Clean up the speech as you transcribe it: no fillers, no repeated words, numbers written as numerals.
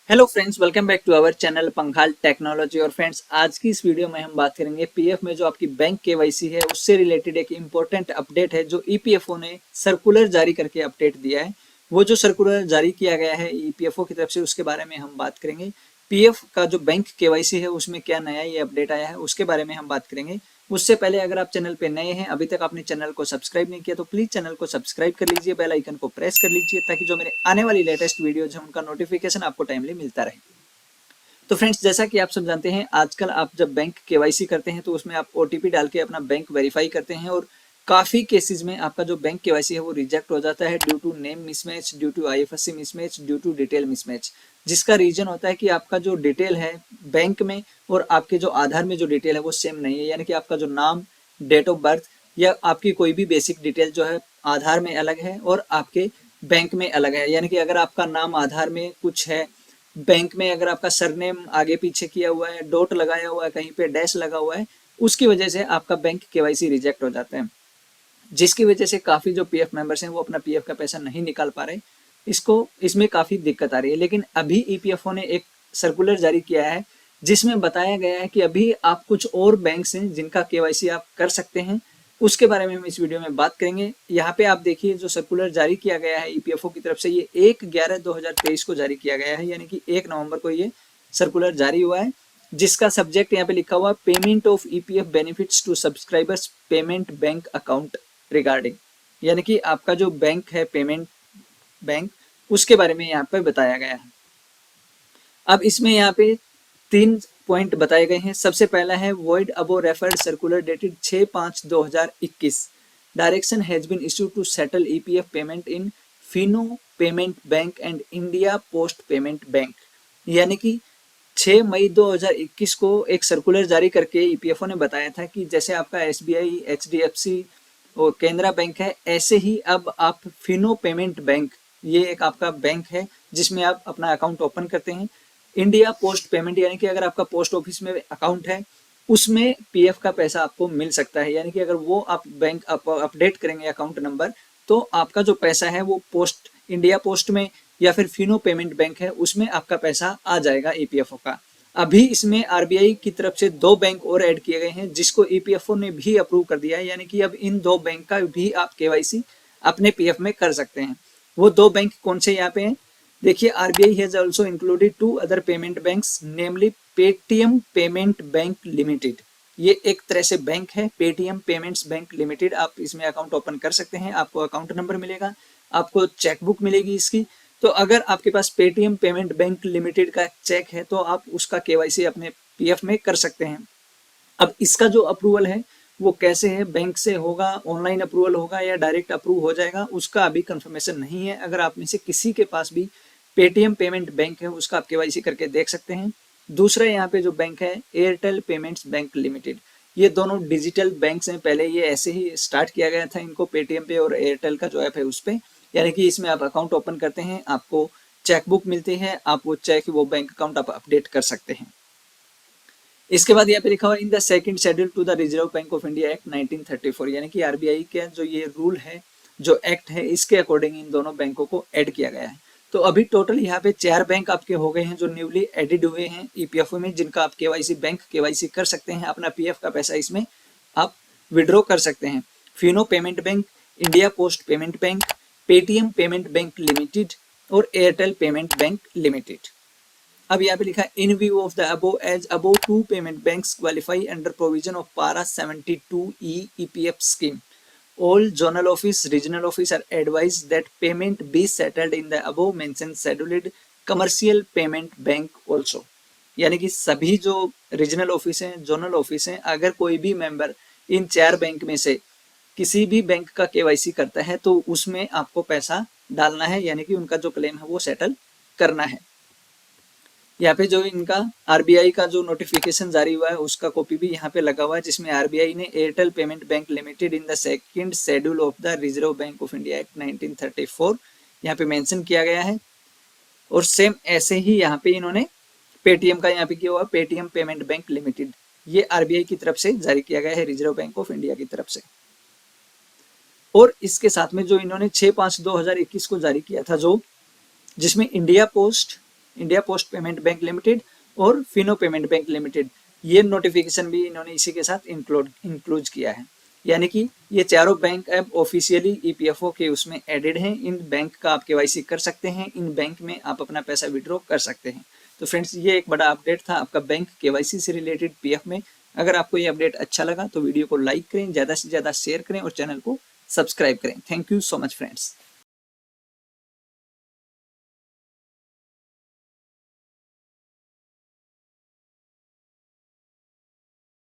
Hello friends, welcome back to our channel पंखाल technology. और friends, आज की इस वीडियो में हम बात करेंगे पीएफ में जो आपकी बैंक केवाईसी है उससे रिलेटेड एक इम्पोर्टेंट अपडेट है जो ईपीएफओ ने सर्कुलर जारी करके अपडेट दिया है। वो जो सर्कुलर जारी किया गया है ईपीएफओ की तरफ से उसके बारे में हम बात करेंगे। पीएफ का जो बैंक केवाईसी है उसमें क्या नया ये अपडेट आया है उसके बारे में हम बात करेंगे। उससे पहले अगर आप चैनल पे नए हैं, अभी तक आपने चैनल को सब्सक्राइब नहीं किया तो प्लीज चैनल को सब्सक्राइब कर लीजिए, बेल आइकन को प्रेस कर लीजिए ताकि जो मेरे आने वाली लेटेस्ट वीडियोज है उनका नोटिफिकेशन आपको टाइमली मिलता रहे। तो फ्रेंड्स, जैसा कि आप सब जानते हैं, आजकल आप जब बैंक केवाईसी करते हैं तो उसमें आप ओटीपी डाल के अपना बैंक वेरीफाई करते हैं और काफी केसेस में आपका जो बैंक केवाईसी है वो रिजेक्ट हो जाता है due to name mismatch, due to IFSC mismatch, due to detail mismatch. जिसका रीजन होता है कि आपका जो डिटेल है बैंक में और आपके जो आधार में जो डिटेल है वो सेम नहीं है, यानी कि आपका जो नाम, डेट ऑफ बर्थ या आपकी कोई भी बेसिक डिटेल जो है आधार में अलग है और आपके बैंक में अलग है। यानी कि अगर आपका नाम आधार में कुछ है, बैंक में अगर आपका सरनेम आगे पीछे किया हुआ है, डॉट लगाया हुआ है, कहीं पे डैश लगा हुआ है, उसकी वजह से आपका बैंक केवाईसी रिजेक्ट हो जाता है। जिसकी वजह से काफी जो पीएफ मेंबर्स हैं वो अपना पीएफ का पैसा नहीं निकाल पा रहे। इसमें काफी दिक्कत आ रही है। लेकिन अभी ईपीएफओ ने एक सर्कुलर जारी किया है जिसमें बताया गया है कि अभी आप कुछ और बैंक्स हैं जिनका केवाईसी आप कर सकते हैं। उसके बारे में हम इस वीडियो में बात करेंगे। यहाँ पे आप देखिए जो सर्कुलर जारी किया गया है ईपीएफओ की तरफ से, ये 1/11/2023 को जारी किया गया है, यानी कि 1 नवंबर को ये सर्कुलर जारी हुआ है। जिसका सब्जेक्ट यहाँ पे लिखा हुआ payment of EPF benefits to subscribers payment bank account regarding, यानी कि आपका जो बैंक है पेमेंट बैंक, उसके बारे में यहाँ पे बताया गया है। अब इसमें यहाँ पे 3 पॉइंट बताए गए हैं। सबसे पहला है vide above referred circular dated 6/5/2021 direction has been issued to settle EPF payment in Fino payment bank and India post payment bank. यानी कि 6 मई 2021 को एक सर्कुलर जारी करके ईपीएफओ ने बताया था कि जैसे आपका एसबीआई, एचडीएफसी और केनरा बैंक है, ऐसे ही अब आप फिनो पेमेंट बैंक, ये एक आपका बैंक है जिसमें आप अपना अकाउंट ओपन करते हैं। इंडिया पोस्ट पेमेंट, यानी कि अगर आपका पोस्ट ऑफिस में अकाउंट है उसमें पीएफ का पैसा आपको मिल सकता है। यानी कि अगर वो आप बैंक अपडेट करेंगे अकाउंट नंबर तो आपका जो पैसा है वो पोस्ट इंडिया पोस्ट में या फिर फिनो पेमेंट बैंक है उसमें आपका पैसा आ जाएगा ईपीएफओ का। अभी इसमें आरबीआई की तरफ से 2 बैंक और ऐड किए गए हैं जिसको ईपीएफओ ने भी अप्रूव कर दिया है, यानी कि अब इन 2 बैंक का भी आप केवाईसी अपने पीएफ में कर सकते हैं। वो 2 बैंक कौन से यहाँ पे हैं देखिए। RBI has also included 2 other payment banks namely Paytm payment bank limited. ये एक तरह से बैंक है पेटीएम पेमेंट्स बैंक लिमिटेड। आप इसमें अकाउंट ओपन कर सकते हैं, आपको अकाउंट नंबर मिलेगा, आपको चेकबुक मिलेगी इसकी। तो अगर आपके पास पेटीएम पेमेंट बैंक लिमिटेड का चेक है तो आप उसका केवाईसी अपने पीएफ में कर सकते हैं। अब इसका जो अप्रूवल है वो कैसे है, बैंक से होगा, ऑनलाइन अप्रूवल होगा या डायरेक्ट अप्रूव हो जाएगा, उसका अभी कंफर्मेशन नहीं है। अगर आप में से किसी के पास भी पेटीएम पेमेंट बैंक है उसका आप केवाईसी करके देख सकते हैं। दूसरा यहाँ पे जो बैंक है एयरटेल पेमेंट्स बैंक लिमिटेड, ये दोनों डिजिटल बैंक हैं। पहले ये ऐसे ही स्टार्ट किया गया था इनको पेटीएम पे और एयरटेल का जो ऐप है उस पे, यानी कि इसमें आप अकाउंट ओपन करते हैं, आपको चेकबुक मिलती है, आप वो चेक वो बैंक अकाउंट आप अपडेट कर सकते हैं। इसके बाद यहाँ पे लिखा हुआ in the second schedule to the Reserve Bank of India act 1934, यानी कि आरबीआई का जो ये रूल है, जो एक्ट है, इसके अकॉर्डिंग इन दोनों बैंकों को ऐड किया गया है। तो अभी टोटल यहाँ पे 4 बैंक आपके हो गए हैं जो न्यूली एडिड हुए हैं ईपीएफओ में, जिनका आप केवाईसी बैंक केवाईसी कर सकते हैं, अपना पीएफ का पैसा इसमें आप विड्रॉ कर सकते हैं। Fino payment bank, India post payment bank, Paytm payment bank limited और एयरटेल पेमेंट बैंक लिमिटेड। अब यहाँ पे लिखा है in view of the above as above 2 payment banks qualify under provision of para 72E EPF scheme, all zonal office, regional office are advised that payment be settled in the above mentioned scheduled commercial payment bank also। यानी कि सभी जो regional office हैं, zonal office हैं, अगर कोई भी member in 4 bank में से किसी भी बैंक का केवाईसी करता है तो उसमें आपको पैसा डालना है, यानी कि उनका जो क्लेम है वो सेटल करना है। यहाँ पे जो इनका आरबीआई का जो नोटिफिकेशन जारी हुआ है उसका कॉपी भी यहाँ पे लगा हुआ है, जिसमें आरबीआई ने Airtel payment bank limited in the second schedule of the Reserve Bank of India act 1934 यहाँ पे मेंशन किया गया है। और सेम ऐसे ही यहाँ पे इन्होंने पेटीएम का यहाँ पे किया हुआ पेटीएम पेमेंट बैंक लिमिटेड, ये आरबीआई की तरफ से जारी किया गया है, रिजर्व बैंक ऑफ इंडिया की तरफ से। और इसके साथ में जो इन्होंने 6/5/2021 को जारी किया था, जो जिसमें India post India post payment bank limited और फिनो पेमेंट बैंक लिमिटेड। ये नोटिफिकेशन भी इन्होंने इसी के साथ इंक्लूड किया है। यानी कि ये चारों बैंक अब ऑफिशियली ईपीएफओ के उसमें एडेड हैं। इन बैंक का आप केवाईसी कर सकते हैं, इन बैंक में आप अपना पैसा विड्रॉ कर सकते हैं। तो फ्रेंड्स, ये एक बड़ा अपडेट था आपका बैंक केवाईसी से रिलेटेड पीएफ में। अगर आपको ये अपडेट अच्छा लगा तो वीडियो को लाइक करें, ज़्यादा से ज़्यादा शेयर करें और चैनल को सब्सक्राइब करें। Thank you so much friends.